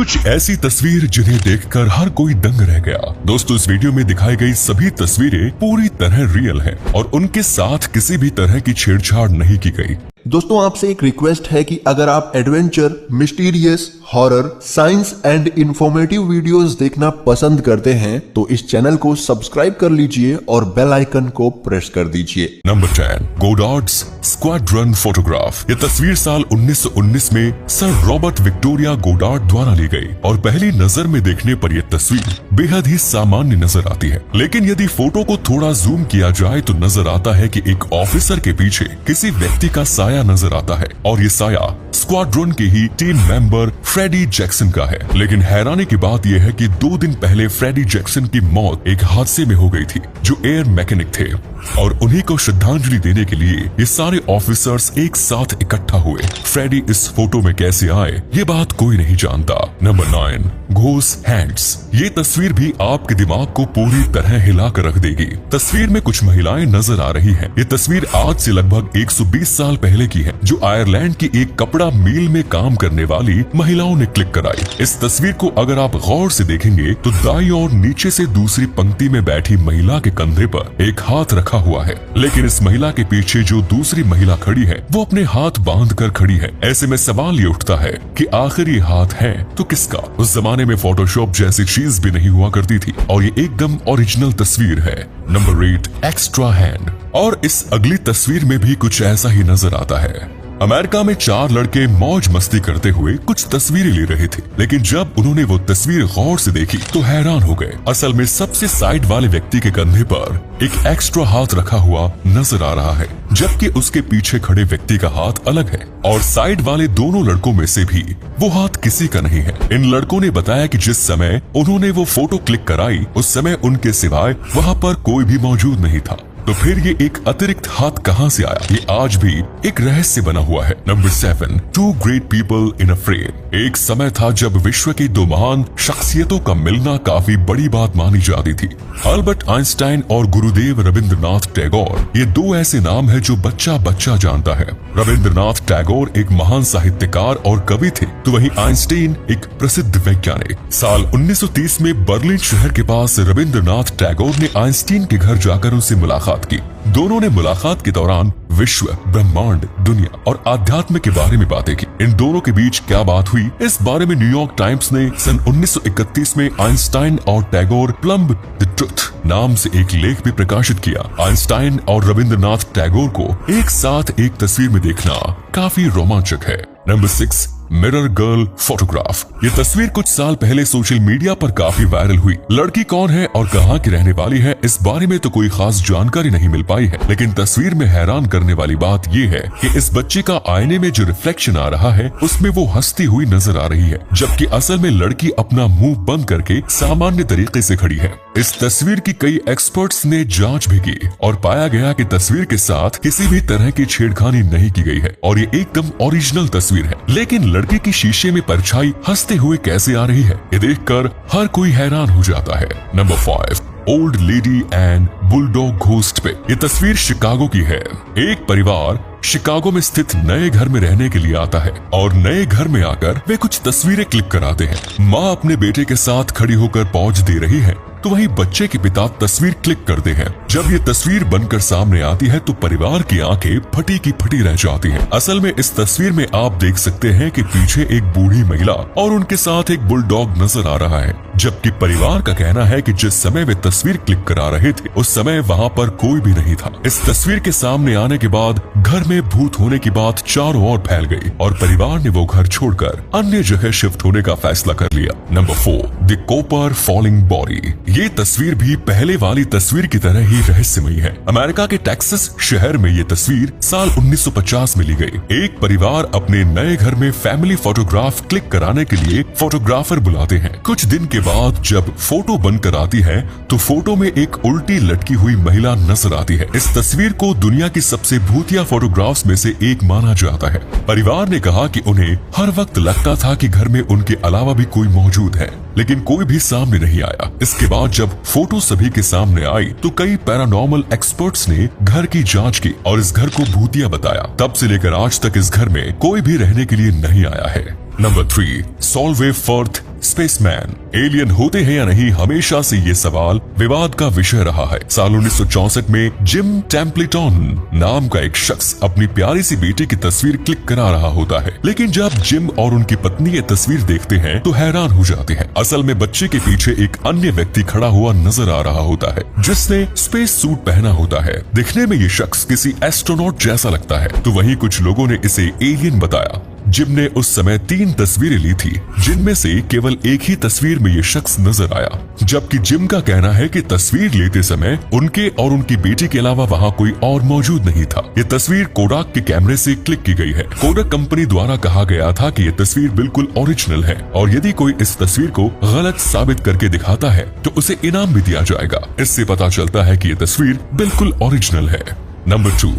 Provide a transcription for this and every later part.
कुछ ऐसी तस्वीर जिन्हें देखकर हर कोई दंग रह गया। दोस्तों, इस वीडियो में दिखाई गई सभी तस्वीरें पूरी तरह रियल हैं और उनके साथ किसी भी तरह की छेड़छाड़ नहीं की गई। दोस्तों, आपसे एक रिक्वेस्ट है कि अगर आप adventure, mysterious, horror, science and informative videos देखना पसंद करते हैं तो इस चैनल को सब्सक्राइब कर लीजिए और बेल आइकन को प्रेस कर दीजिए। Number 10, Godard's squadron photograph. यह तस्वीर साल 1919 में सर रॉबर्ट विक्टोरिया गोडार्ड द्वारा ली गई और पहली नजर में देखने पर यह तस्वीर बेहद ही सामान्य नजर आती है, लेकिन यदि फोटो को थोड़ा जूम किया जाए तो नजर आता है कि एक ऑफिसर के पीछे किसी व्यक्ति का साया नजर आता है और ये साया स्क्वाड्रन के ही टीम मेंबर फ्रेडी जैक्सन का है। लेकिन हैरानी की बात यह है कि 2 दिन पहले फ्रेडी जैक्सन की मौत एक हादसे में हो गई थी, जो एयर मैकेनिक थे, और उन्हीं को श्रद्धांजलि देने के लिए ये सारे ऑफिसर्स एक साथ इकट्ठा हुए। फ्रेडी इस फोटो में कैसे आए, ये बात कोई नहीं जानता। Number 9, ghost hands. ये तस्वीर भी आपके दिमाग को पूरी तरह हिला कर रख देगी। तस्वीर में कुछ महिलाएं नजर आ रही हैं। ये तस्वीर आज से लगभग 120 साल पहले की है, जो आयरलैंड की एक कपड़ा मिल में काम करने वाली महिलाओं ने क्लिक कराई। इस तस्वीर को अगर आप गौर से देखेंगे तो दाईं और नीचे से दूसरी पंक्ति में बैठी महिला के कंधे पर एक हाथ रखा हुआ है, लेकिन इस महिला के पीछे जो दूसरी महिला खड़ी है वो अपने हाथ बांध कर खड़ी है। ऐसे में सवाल ये उठता है कि आखिर ये हाथ है तो किसका? उस जमाने में फोटोशॉप जैसी चीज भी नहीं हुआ करती थी और ये एकदम ओरिजिनल तस्वीर है। Number 8, extra hand. और इस अगली तस्वीर में भी कुछ ऐसा ही नजर आता है। अमेरिका में 4 लड़के मौज मस्ती करते हुए कुछ तस्वीरें ले रहे थे, लेकिन जब उन्होंने वो तस्वीर गौर से देखी तो हैरान हो गए। असल में सबसे साइड वाले व्यक्ति के कंधे पर एक एक्स्ट्रा हाथ रखा हुआ नजर आ रहा है, जबकि उसके पीछे खड़े व्यक्ति का हाथ अलग है और साइड वाले दोनों लड़कों में से भी वो हाथ किसी का नहीं है। इन लड़कों ने बताया कि जिस समय उन्होंने वो फोटो क्लिक कराई उस समय उनके सिवाय वहाँ पर कोई भी मौजूद नहीं था। तो फिर ये एक अतिरिक्त हाथ कहां से आया, ये आज भी एक रहस्य बना हुआ है। Number 7, 2 great people in a frame. एक समय था जब विश्व की 2 महान शख्सियतों का मिलना काफी बड़ी बात मानी जाती थी। अल्बर्ट आइंस्टाइन और गुरुदेव रविंद्रनाथ टैगोर, ये 2 ऐसे नाम है जो बच्चा बच्चा जानता है। रविंद्रनाथ टैगोर एक महान साहित्यकार और कवि थे, तो वहीं आइंस्टाइन एक प्रसिद्ध वैज्ञानिक। साल 1930 में बर्लिन शहर के पास रविंद्रनाथ टैगोर ने आइंस्टाइन के घर जाकर उनसे मुलाकात की। दोनों ने मुलाकात के दौरान विश्व, ब्रह्मांड, दुनिया और आध्यात्म के बारे में बातें की। इन दोनों के बीच क्या बात हुई, इस बारे में न्यूयॉर्क टाइम्स ने सन 1931 में आइंस्टाइन और टैगोर प्लम्ब द ट्रुथ नाम से एक लेख भी प्रकाशित किया। आइंस्टाइन और रविंद्रनाथ टैगोर को एक साथ एक तस्वीर में देखना काफी रोमांचक है। Number 6, mirror girl photograph. ये तस्वीर कुछ साल पहले सोशल मीडिया पर काफी वायरल हुई। लड़की कौन है और कहां की रहने वाली है, इस बारे में तो कोई खास जानकारी नहीं मिल पाई है, लेकिन तस्वीर में हैरान करने वाली बात ये है कि इस बच्चे का आईने में जो रिफ्लेक्शन आ रहा है उसमें वो हंसती हुई नजर आ रही है, जबकि असल में लड़की अपना मुंह बंद करके सामान्य तरीके से खड़ी है। इस तस्वीर की कई एक्सपर्ट्स ने जांच भी की और पाया गया कि तस्वीर के साथ किसी भी तरह की छेड़खानी नहीं की गई है और ये एकदम ओरिजिनल तस्वीर है। लेकिन लड़की की शीशे में परछाई हंसते हुए कैसे आ रही है, ये देखकर हर कोई हैरान हो जाता है। Number 5, old lady and bulldog ghost पे। ये तस्वीर शिकागो की है। एक परिवार शिकागो में स्थित नए घर में रहने के लिए आता है और नए घर में आकर वे कुछ तस्वीरें क्लिक कराते हैं। माँ अपने बेटे के साथ खड़ी होकर पौंछ दे रही है तो वहीं बच्चे के पिता तस्वीर क्लिक करते हैं। जब ये तस्वीर बनकर सामने आती है तो परिवार की आंखें फटी की फटी रह जाती हैं। असल में इस तस्वीर में आप देख सकते हैं कि पीछे एक बूढ़ी महिला और उनके साथ एक बुलडॉग नजर आ रहा है, जबकि परिवार का कहना है कि जिस समय वे तस्वीर क्लिक करा रहे थे उस समय वहाँ पर कोई भी नहीं था। इस तस्वीर के सामने आने के बाद घर में भूत होने की बात चारों ओर फैल गई और परिवार ने वो घर छोड़कर अन्य जगह शिफ्ट होने का फैसला कर लिया। Number 4, the copper falling body. ये तस्वीर भी पहले वाली तस्वीर की तरह ही रहस्यमयी है। अमेरिका के टेक्सास शहर में ये तस्वीर साल 1950 में ली गई। एक परिवार अपने नए घर में फैमिली फोटोग्राफ क्लिक कराने के लिए फोटोग्राफर बुलाते हैं। कुछ दिन के बाद जब फोटो बनकर आती है तो फोटो में एक उल्टी लटकी हुई महिला नजर आती है। इस तस्वीर को दुनिया की सबसे भूतिया फोटोग्राफ्स में से एक माना जाता है। परिवार ने कहा कि उन्हें हर वक्त लगता था कि घर में उनके अलावा भी कोई मौजूद है, लेकिन कोई भी सामने नहीं आया। इसके बाद जब फोटो सभी के सामने आई तो कई पैरानॉर्मल एक्सपर्ट्स ने घर की जांच की और इस घर को भूतिया बताया। तब से लेकर आज तक इस घर में कोई भी रहने के लिए नहीं आया है। Number 3, Solway Firth Spaceman. Alien होते हैं या नहीं, हमेशा से ये सवाल विवाद का विषय रहा है। साल 1964 में जिम टेम्पलेटन नाम का एक शख्स अपनी प्यारी सी बेटी की तस्वीर क्लिक करा रहा होता है, लेकिन जब जिम और उनकी पत्नी ये तस्वीर देखते हैं तो हैरान हो जाते हैं। असल में बच्चे के पीछे एक अन्य व्यक्ति खड़ा हुआ नजर आ रहा होता है जिसने स्पेस सूट पहना होता है। दिखने में ये शख्स किसी एस्ट्रोनॉट जैसा लगता है, तो वहीं कुछ लोगों ने इसे एलियन बताया। जिम ने उस समय 3 तस्वीरें ली थी, जिनमें से केवल एक ही तस्वीर में ये शख्स नजर आया, जबकि जिम का कहना है कि तस्वीर लेते समय उनके और उनकी बेटी के अलावा वहाँ कोई और मौजूद नहीं था। ये तस्वीर कोडाक के कैमरे से क्लिक की गई है। कोडाक कंपनी द्वारा कहा गया था कि ये तस्वीर बिल्कुल ओरिजिनल है और यदि कोई इस तस्वीर को गलत साबित करके दिखाता है तो उसे इनाम भी दिया जाएगा। इससे पता चलता है कि ये तस्वीर बिल्कुल ओरिजिनल है। Number 2,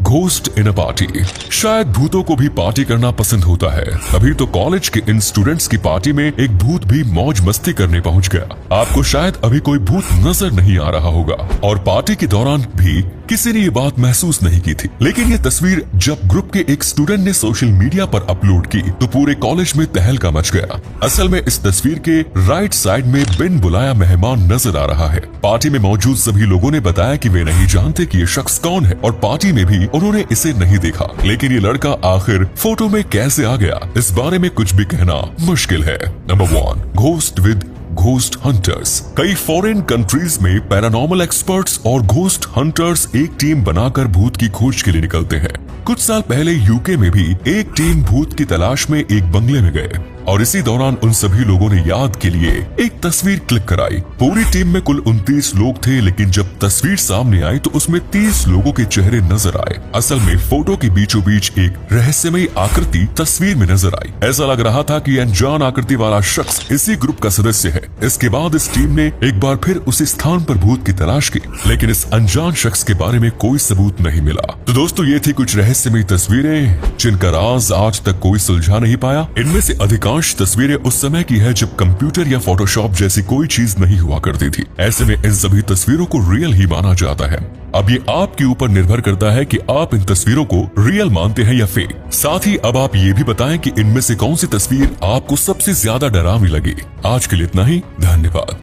ghost in a party. शायद भूतों को भी पार्टी करना पसंद होता है, तभी तो कॉलेज के इन स्टूडेंट्स की पार्टी में एक भूत भी मौज मस्ती करने पहुंच गया। आपको शायद अभी कोई भूत नजर नहीं आ रहा होगा और पार्टी के दौरान भी किसी ने ये बात महसूस नहीं की थी, लेकिन ये तस्वीर जब ग्रुप के एक स्टूडेंट ने सोशल मीडिया पर अपलोड की तो पूरे कॉलेज में तहलका मच गया। असल में इस तस्वीर के राइट साइड में बिन बुलाया मेहमान नजर आ रहा है। पार्टी में मौजूद सभी लोगों ने बताया कि वे नहीं जानते कि ये शख्स कौन है और पार्टी में भी उन्होंने इसे नहीं देखा, लेकिन ये लड़का आखिर फोटो में कैसे आ गया, इस बारे में कुछ भी कहना मुश्किल है। Number 1, ghost with ghost hunters. कई फॉरेन कंट्रीज में पैरानॉर्मल एक्सपर्ट्स और घोस्ट हंटर्स एक टीम बनाकर भूत की खोज के लिए निकलते हैं। कुछ साल पहले यूके में भी एक टीम भूत की तलाश में एक बंगले में गए और इसी दौरान उन सभी लोगों ने याद के लिए एक तस्वीर क्लिक कराई। पूरी टीम में कुल 29 लोग थे, लेकिन जब तस्वीर सामने आई तो उसमें 30 लोगों के चेहरे नजर आए। असल में फोटो के बीचों बीच एक रहस्यमयी आकृति तस्वीर में नजर आई। ऐसा लग रहा था कि अनजान आकृति वाला शख्स इसी ग्रुप का सदस्य है। इसके बाद इस टीम ने एक बार फिर उसी स्थान पर भूत की तलाश की, लेकिन इस अनजान शख्स के बारे में कोई सबूत नहीं मिला। तो दोस्तों, ये थी कुछ रहस्यमयी तस्वीरें जिनका राज आज तक कोई सुलझा नहीं पाया। इनमें से अधिकांश तस्वीरें उस समय की है जब कंप्यूटर या फोटोशॉप जैसी कोई चीज नहीं हुआ करती थी। ऐसे में इन सभी तस्वीरों को रियल ही माना जाता है। अब ये आपके ऊपर निर्भर करता है कि आप इन तस्वीरों को रियल मानते हैं या फेक। साथ ही अब आप ये भी बताएं कि इनमें से कौन सी तस्वीर आपको सबसे ज्यादा डरावनी लगी। आज के लिए इतना ही, धन्यवाद।